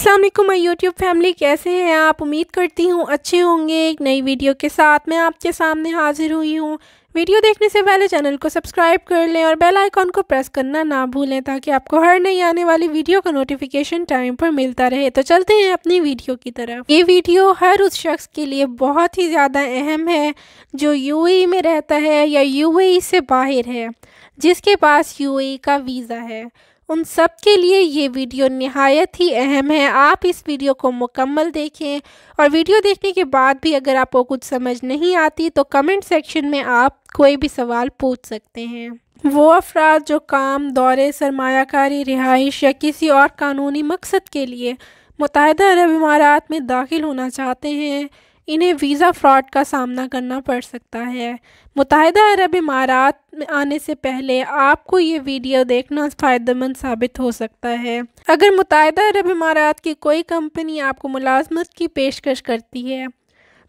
अस्सलाम वालेकुम my YouTube family, कैसे हैं आप? उम्मीद करती हूँ अच्छे होंगे। एक नई वीडियो के साथ मैं आपके सामने हाजिर हुई हूँ। वीडियो देखने से पहले चैनल को सब्सक्राइब कर लें और बेल आइकॉन को प्रेस करना ना भूलें ताकि आपको हर नई आने वाली वीडियो का नोटिफिकेशन टाइम पर मिलता रहे। तो चलते हैं अपनी वीडियो की तरफ। ये वीडियो हर उस शख्स के लिए बहुत ही ज़्यादा अहम है जो यूएई में रहता है या यूएई से बाहर है, जिसके पास यूएई का वीज़ा है। उन सब के लिए ये वीडियो निहायत ही अहम है। आप इस वीडियो को मुकम्मल देखें और वीडियो देखने के बाद भी अगर आपको कुछ समझ नहीं आती तो कमेंट सेक्शन में आप कोई भी सवाल पूछ सकते हैं। वो अफराद जो काम, दौरे, सरमायाकारी, रिहाइश या किसी और कानूनी मकसद के लिए मुत्तहिदा अरब इमारात में दाखिल होना चाहते हैं, इन्हें वीज़ा फ्रॉड का सामना करना पड़ सकता है। मुत्तहिदा अरब इमारात में आने से पहले आपको ये वीडियो देखना फ़ायदेमंद साबित हो सकता है। अगर मुत्तहिदा अरब इमारात की कोई कंपनी आपको मुलाजमत की पेशकश करती है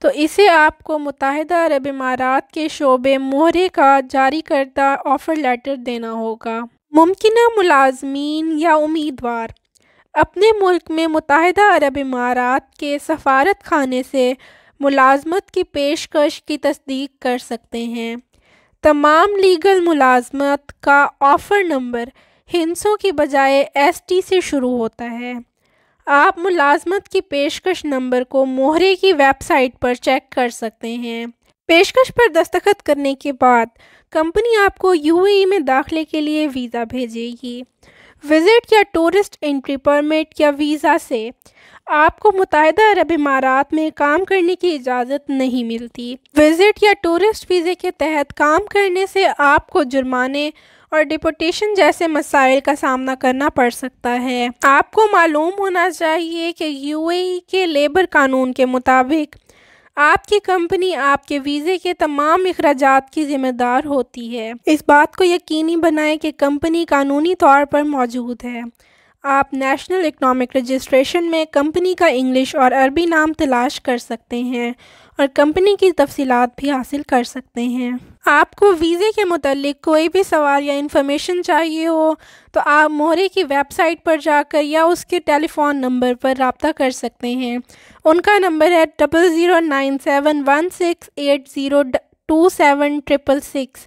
तो इसे आपको मुत्तहिदा अरब इमारात के शोबे मोहरे का जारी करदा ऑफ़र लेटर देना होगा। मुमकिना मुलाजमीन या उम्मीदवार अपने मुल्क में मुत्तहिदा अरब इमारात के सफारत खाने से मुलाजमत की पेशकश की तस्दीक कर सकते हैं। तमाम लीगल मुलाजमत का ऑफ़र नंबर हिंसों की बजाय ST से शुरू होता है। आप मुलाजमत की पेशकश नंबर को मोहरे की वेबसाइट पर चेक कर सकते हैं। पेशकश पर दस्तखत करने के बाद कंपनी आपको यूएई में दाखिले के लिए वीज़ा भेजेगी। विज़िट या टूरिस्ट एंट्री परमिट या वीज़ा से आपको मुत्तहिदा अरब इमारात में काम करने की इजाज़त नहीं मिलती। विज़िट या टूरिस्ट वीज़े के तहत काम करने से आपको जुर्माने और डिपोटेशन जैसे मसाइल का सामना करना पड़ सकता है। आपको मालूम होना चाहिए कि यूएई के लेबर कानून के मुताबिक आपकी कंपनी आपके वीज़े के तमाम अखराजात की ज़िम्मेदार होती है। इस बात को यकीनी बनाएं कि कंपनी कानूनी तौर पर मौजूद है। आप नेशनल इकनॉमिक रजिस्ट्रेशन में कंपनी का इंग्लिश और अरबी नाम तलाश कर सकते हैं और कंपनी की तफसीलात भी हासिल कर सकते हैं। आपको वीज़े के मुतालिक कोई भी सवाल या इन्फॉर्मेशन चाहिए हो तो आप मोहरे की वेबसाइट पर जाकर या उसके टेलीफोन नंबर पर रब्ता कर सकते हैं। उनका नंबर है 009716802766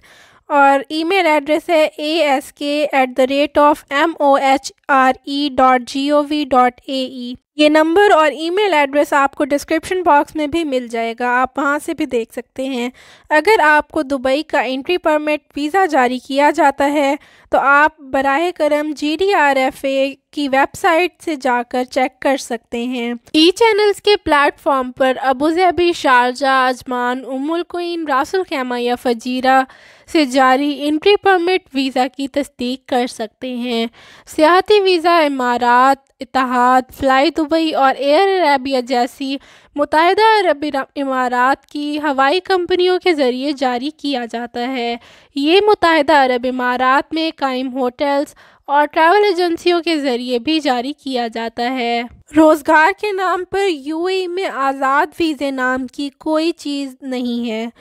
और ईमेल एड्रेस है ask@mohre.gov.ae। ये नंबर और ईमेल एड्रेस आपको डिस्क्रिप्शन बॉक्स में भी मिल जाएगा, आप वहां से भी देख सकते हैं। अगर आपको दुबई का एंट्री परमिट वीज़ा जारी किया जाता है तो आप बराह करम GDRFA की वेबसाइट से जाकर चेक कर सकते हैं। ई चैनल्स के प्लेटफॉर्म पर अबू धाबी, शारजा, अजमान, उम्मुल कुइन, रासुल खैमा या फजीरा से जारी एंट्री परमिट वीज़ा की तस्दीक कर सकते हैं। सियाहती वीज़ा इमारात, इत्तेहाद, फ्लाई दुबई और एयर अरेबिया जैसी मुत्तहिदा अरब इमारात की हवाई कंपनियों के ज़रिए जारी किया जाता है। ये मुत्तहिदा अरब इमारात में कायम होटल्स और ट्रैवल एजेंसियों के ज़रिए भी जारी किया जाता है। रोज़गार के नाम पर यूएई में आज़ाद वीज़े नाम की कोई चीज़ नहीं है।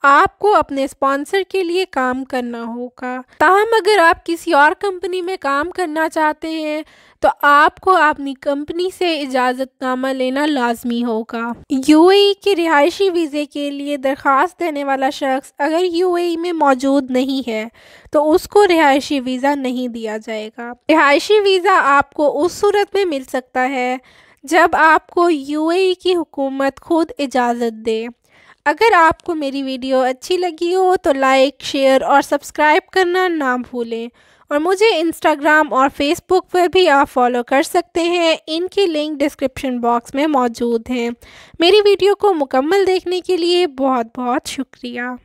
आपको अपने स्पॉन्सर के लिए काम करना होगा। ताहम अगर आप किसी और कंपनी में काम करना चाहते हैं तो आपको अपनी कंपनी से इजाज़तनामा लेना लाजमी होगा। यूएई के रिहायशी वीज़े के लिए दरख्वास्त देने वाला शख्स अगर यूएई में मौजूद नहीं है तो उसको रिहायशी वीज़ा नहीं दिया जाएगा। रिहायशी वीज़ा आपको उस सूरत में मिल सकता है जब आपको यूएई की हुकूमत खुद इजाज़त दे। अगर आपको मेरी वीडियो अच्छी लगी हो तो लाइक, शेयर और सब्सक्राइब करना ना भूलें और मुझे इंस्टाग्राम और फेसबुक पर भी आप फॉलो कर सकते हैं। इनकी लिंक डिस्क्रिप्शन बॉक्स में मौजूद हैं। मेरी वीडियो को मुकम्मल देखने के लिए बहुत बहुत शुक्रिया।